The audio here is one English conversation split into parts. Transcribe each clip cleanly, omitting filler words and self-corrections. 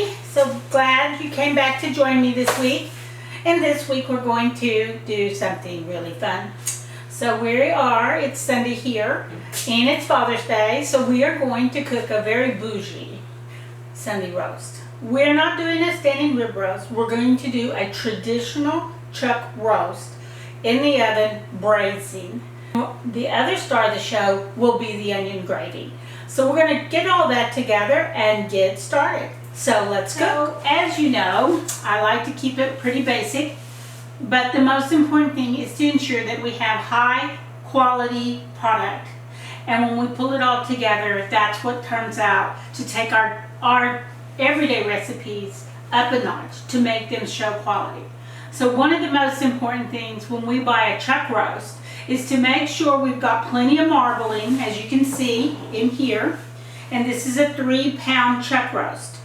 everybody. So glad you came back to join me this week. And this week we're going to do something really fun. So we are, it's Sunday here, and it's Father's Day, so we are going to cook a very bougie Sunday roast. We're not doing a standing rib roast. We're going to do a traditional chuck roast in the oven, braising. The other star of the show will be the onion gravy. So we're going to get all that together and get started. So let's go. As you know, I like to keep it pretty basic, but the most important thing is to ensure that we have high quality product. And when we pull it all together, that's what turns out to take our everyday recipes up a notch to make them show quality. So one of the most important things when we buy a chuck roast is to make sure we've got plenty of marbling, as you can see in here. And this is a 3-pound chuck roast.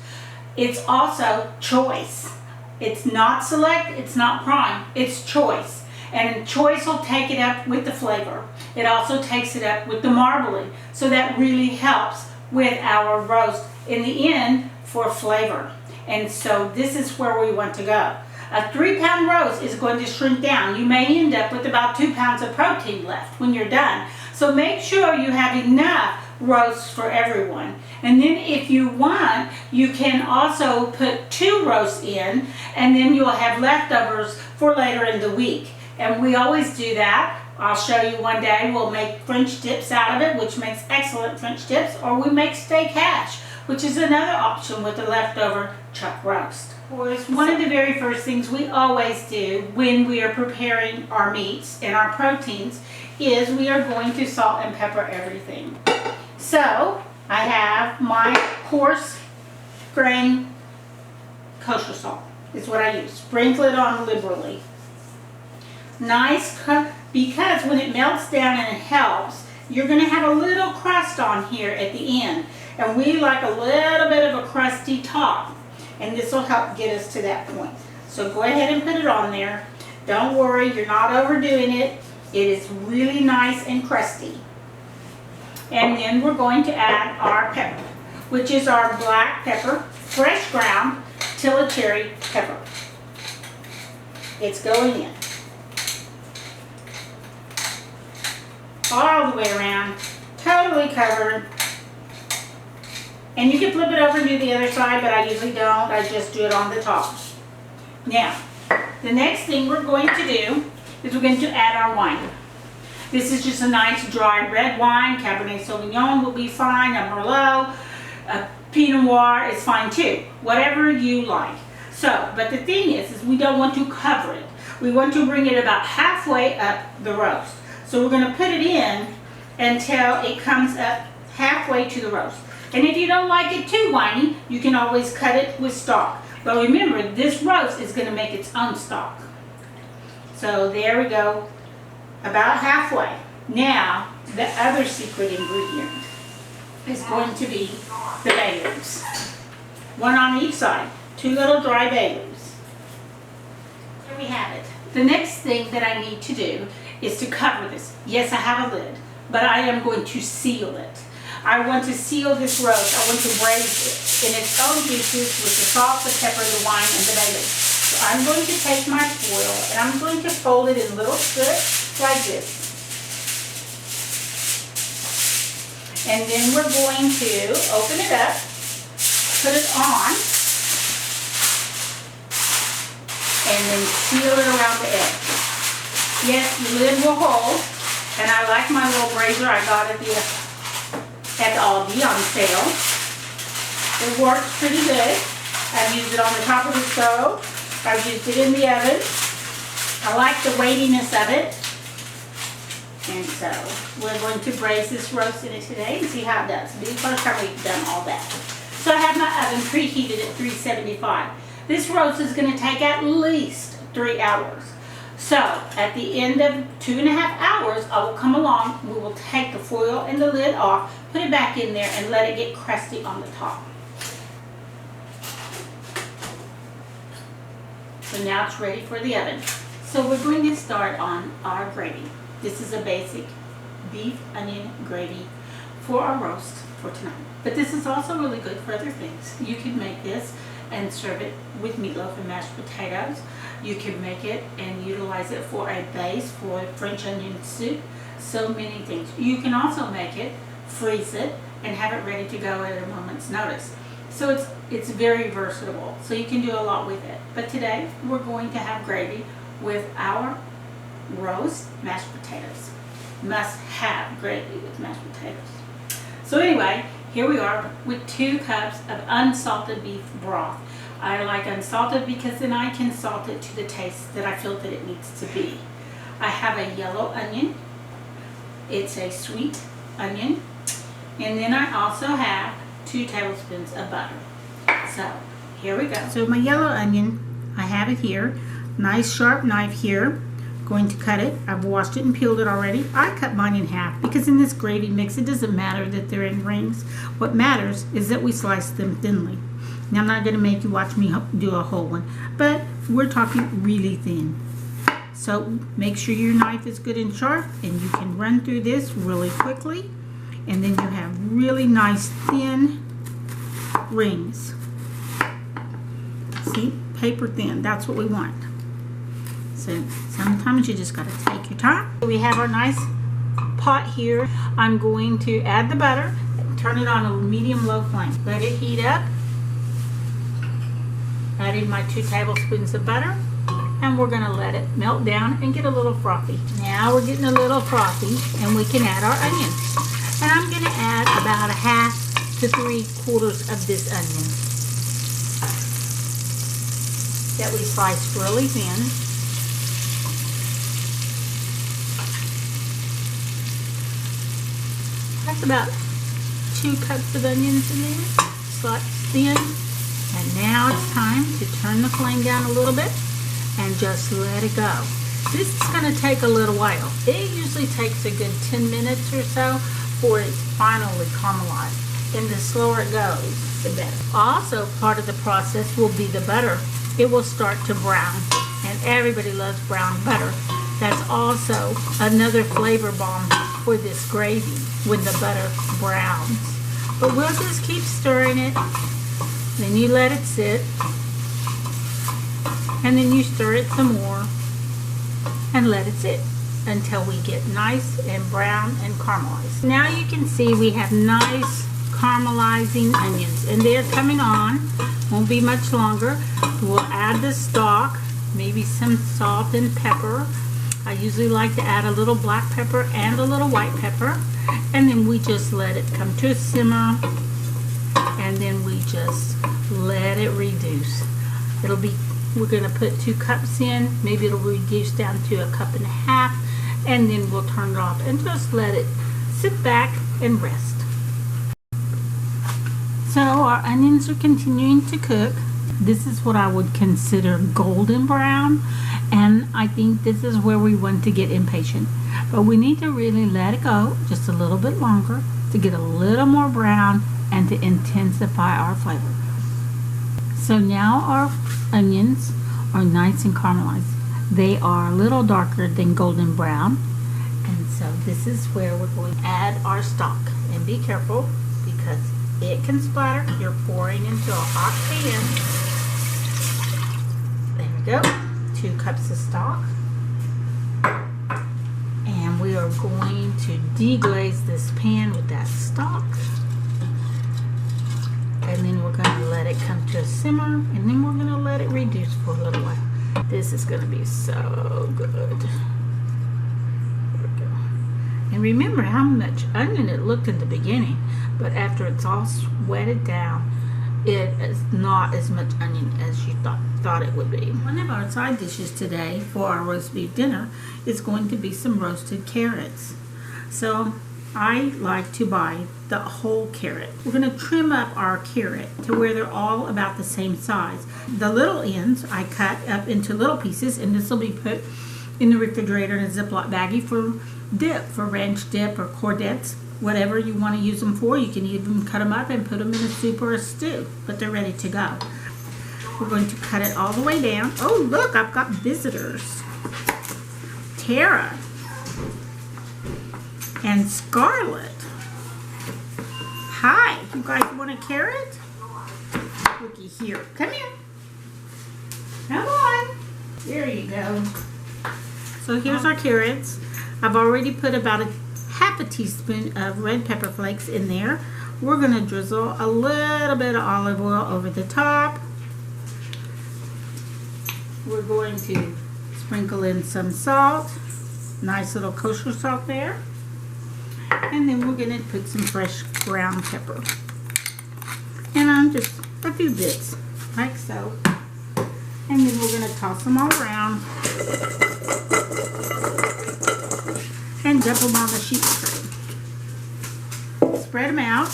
It's also choice. It's not select, it's not prime, it's choice. And choice will take it up with the flavor. It also takes it up with the marbling. So that really helps with our roast in the end for flavor. And so this is where we want to go. A 3-pound roast is going to shrink down. You may end up with about 2 pounds of protein left when you're done. So make sure you have enough roast for everyone. And then if you want, you can also put 2 roasts in, and then you'll have leftovers for later in the week. And we always do that. I'll show you one day. We'll make French dips out of it, which makes excellent French dips, or we make steak hash, which is another option with the leftover chuck roast. One of the very first things we always do when we are preparing our meats and our proteins is we are going to salt and pepper everything. So I have my coarse grain kosher salt is what I use. Sprinkle it on liberally. Nice, because when it melts down and it helps, you're going to have a little crust on here at the end. And we like a little bit of a crusty top. And this will help get us to that point. So go ahead and put it on there. Don't worry, you're not overdoing it. It is really nice and crusty. And then we're going to add our pepper, which is our black pepper, fresh ground Tilly pepper. It's going in. All the way around, totally covered. And you can flip it over and do the other side, but I usually don't. I just do it on the top. Now, the next thing we're going to do is we're going to add our wine. This is just a nice dry red wine. Cabernet Sauvignon will be fine. A Merlot, a Pinot Noir is fine too. Whatever you like. So, but the thing is we don't want to cover it. We want to bring it about halfway up the roast. So we're going to put it in until it comes up halfway to the roast. And if you don't like it too winey, you can always cut it with stock. But remember, this roast is going to make its own stock. So there we go, about halfway. Now, the other secret ingredient is going to be the bay leaves. One on each side, 2 little dry bay leaves. There we have it. The next thing that I need to do is to cover this. Yes, I have a lid, but I am going to seal it. I want to seal this roast. I want to braise it in its own juices with the salt, the pepper, the wine, and the bay leaves. So I'm going to take my foil and I'm going to fold it in little strips like this. And then we're going to open it up, put it on, and then seal it around the edge. Yes, the lid will hold, and I like my little braiser I got at the Aldi on sale. It works pretty good. I've used it on the top of the stove. I've used it in the oven. I like the weightiness of it. And so we're going to braise this roast in it today and see how it does. It'll be the first time we've done all that. So I have my oven preheated at 375. This roast is going to take at least 3 hours. So at the end of 2.5 hours, I will come along, we will take the foil and the lid off, put it back in there, and let it get crusty on the top. So now it's ready for the oven. So we're going to start on our gravy. This is a basic beef onion gravy for our roast for tonight. But this is also really good for other things. You can make this and serve it with meatloaf and mashed potatoes. You can make it and utilize it for a base for French onion soup. So many things. You can also make it, freeze it, and have it ready to go at a moment's notice. So it's very versatile. So you can do a lot with it. But today we're going to have gravy with our roast mashed potatoes. Must have gravy with mashed potatoes. So anyway, here we are with 2 cups of unsalted beef broth. I like unsalted because then I can salt it to the taste that I feel that it needs to be. I have a yellow onion. It's a sweet onion. And then I also have 2 tablespoons of butter. So here we go. So my yellow onion, I have it here. Nice sharp knife here. Going to cut it. I've washed it and peeled it already. I cut mine in half because in this gravy mix it doesn't matter that they're in rings. What matters is that we slice them thinly. Now I'm not going to make you watch me do a whole one, but we're talking really thin. So make sure your knife is good and sharp, and you can run through this really quickly, and then you have really nice thin rings. See, paper thin, that's what we want. So sometimes you just got to take your time. We have our nice pot here. I'm going to add the butter, turn it on a medium-low flame. Let it heat up. Added my 2 tablespoons of butter, and we're going to let it melt down and get a little frothy. Now we're getting a little frothy, and we can add our onions. And I'm going to add about 1/2 to 3/4 of this onion that we sliced really thin. That's about 2 cups of onions in there, sliced thin. And now it's time to turn the flame down a little bit and just let it go. This is going to take a little while. It usually takes a good 10 minutes or so for it to finally caramelize. And the slower it goes, the better. Also, part of the process will be the butter. It will start to brown, and everybody loves brown butter. That's also another flavor bomb for this gravy when the butter browns. But we'll just keep stirring it. Then you let it sit, and then you stir it some more and let it sit until we get nice and brown and caramelized. Now you can see we have nice caramelizing onions, and they're coming on. Won't be much longer. We'll add the stock, maybe some salt and pepper. I usually like to add a little black pepper and a little white pepper, and then we just let it come to a simmer, and then we just let it reduce. We're going to put 2 cups in, maybe it'll reduce down to 1.5 cups, and then we'll turn it off and just let it sit back and rest. So our onions are continuing to cook. This is what I would consider golden brown, and I think this is where we want to get impatient. But we need to really let it go just a little bit longer to get a little more brown and to intensify our flavor. So now our onions are nice and caramelized. They are a little darker than golden brown, and so this is where we're going to add our stock. And be careful because it can splatter. You're pouring into a hot pan. There we go. 2 cups of stock. And we are going to deglaze this pan with that stock. And then we're going to let it come to a simmer, and then we're going to let it reduce for a little while. This is going to be so good. There we go. And remember how much onion it looked at the beginning, but after it's all sweated down, it is not as much onion as you thought it would be. One of our side dishes today for our roast beef dinner is going to be some roasted carrots. So I like to buy the whole carrot. We're going to trim up our carrot to where they're all about the same size. The little ends I cut up into little pieces, and this will be put in the refrigerator in a Ziploc baggie for dip, for ranch dip or cordettes, whatever you want to use them for. You can even cut them up and put them in a soup or a stew, but they're ready to go. We're going to cut it all the way down. Oh, look, I've got visitors. Tara and Scarlett. Hi, you guys want a carrot? looky here. Come here. Come on. There you go. So here's our carrots. I've already put about half a teaspoon of red pepper flakes in there. We're going to drizzle a little bit of olive oil over the top. We're going to sprinkle in some salt. Nice little kosher salt there. And then we're going to put some fresh ground pepper. And on just a few bits, like so. And then we're going to toss them all around. And dump them on the sheet tray. Spread them out.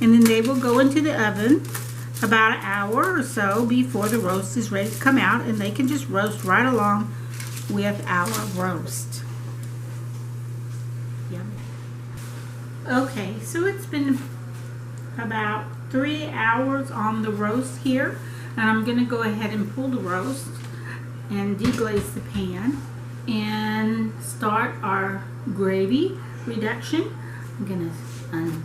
And then they will go into the oven about an hour or so before the roast is ready to come out. And they can just roast right along with our roast. Yum. Okay, so it's been about 3 hours on the roast here. And I'm going to go ahead and pull the roast and deglaze the pan and start our gravy reduction. I'm going to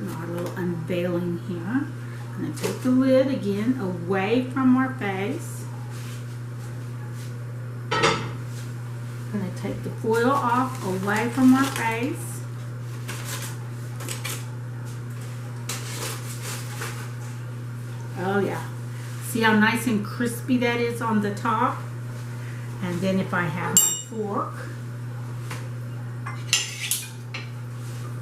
do our little unveiling here. I'm going to take the lid again away from our face. I'm going to take the foil off away from our face. Oh yeah. See how nice and crispy that is on the top? And then if I have my fork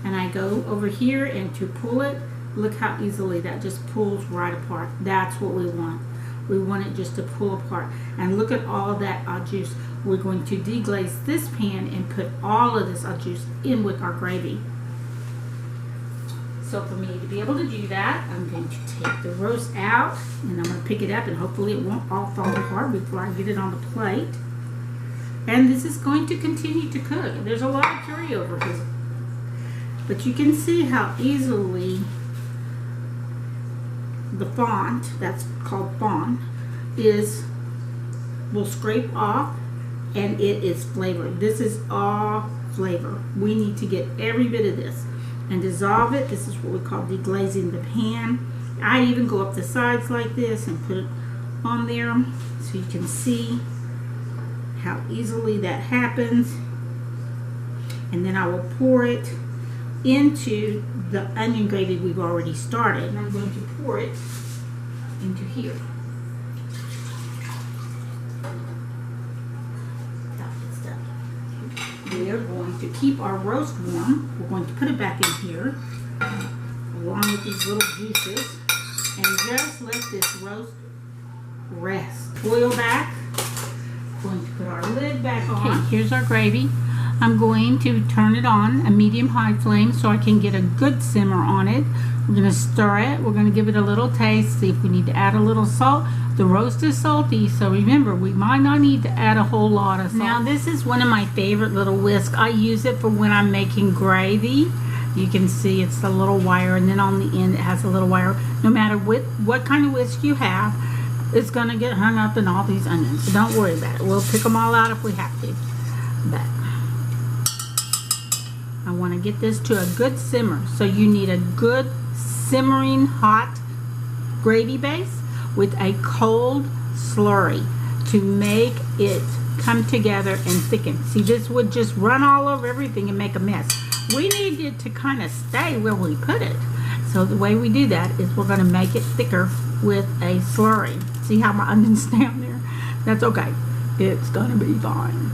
and I go over here and to pull it, look how easily that just pulls right apart. That's what we want. We want it just to pull apart. And look at all that au juice. We're going to deglaze this pan and put all of this au juice in with our gravy. So for me to be able to do that, I'm going to take the roast out and I'm going to pick it up and hopefully it won't all fall apart before I get it on the plate. And this is going to continue to cook. There's a lot of carryover here. But you can see how easily the fond, that's called fond, will scrape off and it is flavored. This is all flavor. We need to get every bit of this and dissolve it. This is what we call deglazing the pan. I even go up the sides like this and put it on there so you can see how easily that happens. And then I will pour it into the onion gravy we've already started. And I'm going to pour it into here. We are going to keep our roast warm. We're going to put it back in here along with these little juices and just let this roast rest. Foil back. We're going to put our lid back on. Okay, here's our gravy. I'm going to turn it on a medium-high flame so I can get a good simmer on it. We're going to stir it. We're going to give it a little taste, see if we need to add a little salt. The roast is salty, so remember, we might not need to add a whole lot of salt. Now, this is one of my favorite little whisks. I use it for when I'm making gravy. You can see it's the little wire, and then on the end it has a little wire. No matter what kind of whisk you have, it's going to get hung up in all these onions, so don't worry about it. We'll pick them all out if we have to. But I want to get this to a good simmer, so you need a good simmering hot gravy base with a cold slurry to make it come together and thicken. See, this would just run all over everything and make a mess. We need it to kind of stay where we put it. So the way we do that is we're going to make it thicker with a slurry. See how my onions down there? That's okay. It's going to be fine.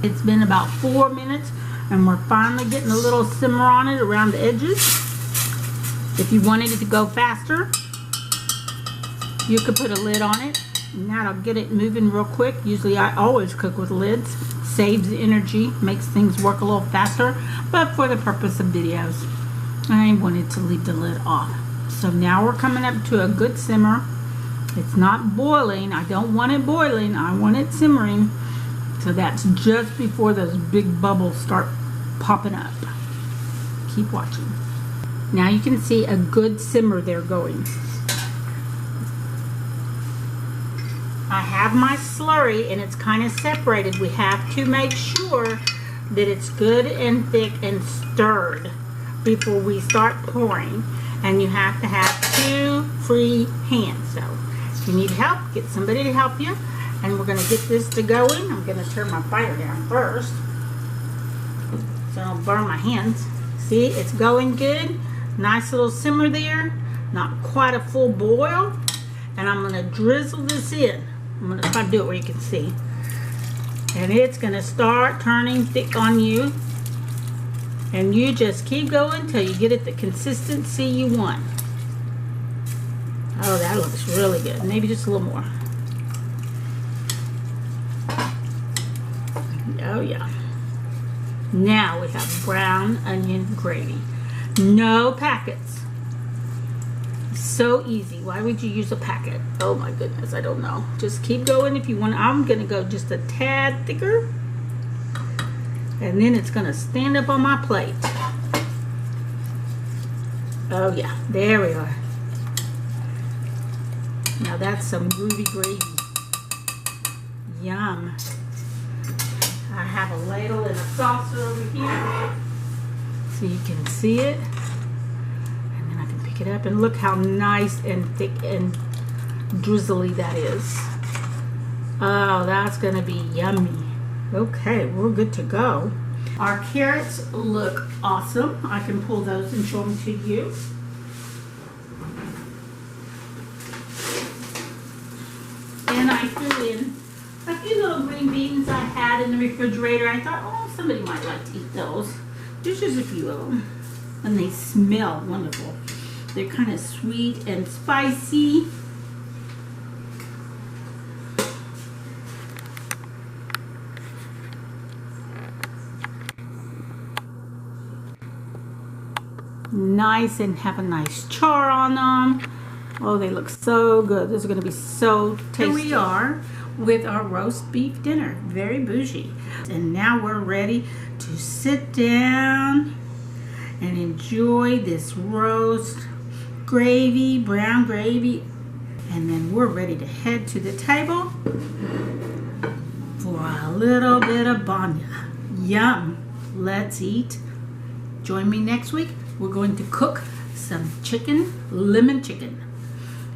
It's been about 4 minutes and we're finally getting a little simmer on it around the edges. If you wanted it to go faster, you could put a lid on it and that'll get it moving real quick. Usually I always cook with lids. Saves energy, makes things work a little faster, but for the purpose of videos, I wanted to leave the lid off. So now we're coming up to a good simmer. It's not boiling. I don't want it boiling. I want it simmering. So that's just before those big bubbles start popping up. Keep watching. Now you can see a good simmer there going. I have my slurry and it's kind of separated. We have to make sure that it's good and thick and stirred before we start pouring. And you have to have 2 free hands. So if you need help, get somebody to help you. And we're going to get this to going. I'm going to turn my fire down first, so I don't burn my hands. See, it's going good. Nice little simmer there. Not quite a full boil. And I'm going to drizzle this in. I'm going to try to do it where you can see. And it's going to start turning thick on you. And you just keep going till you get it the consistency you want. Oh, that looks really good. Maybe just a little more. Oh yeah. Now we have brown onion gravy. No packets. So easy. Why would you use a packet? Oh my goodness, I don't know. Just keep going if you want. I'm going to go just a tad thicker. And then it's going to stand up on my plate. Oh yeah, there we are. Now that's some groovy gravy. Yum. I have a ladle and a saucer over here so you can see it. And then I can pick it up and look how nice and thick and drizzly that is. Oh, that's going to be yummy. Okay, we're good to go. Our carrots look awesome. I can pull those and show them to you. And I threw in a few little green beans I had in the refrigerator. I thought, oh, somebody might like to eat those. There's just a few of them. And they smell wonderful. They're kind of sweet and spicy. Nice and have a nice char on them. Oh, they look so good. This is going to be so tasty. Here we are with our roast beef dinner. Very bougie. And now we're ready to sit down and enjoy this roast gravy, brown gravy. And then we're ready to head to the table for a little bit of banya. Yum. Let's eat. Join me next week. We're going to cook some chicken, lemon chicken.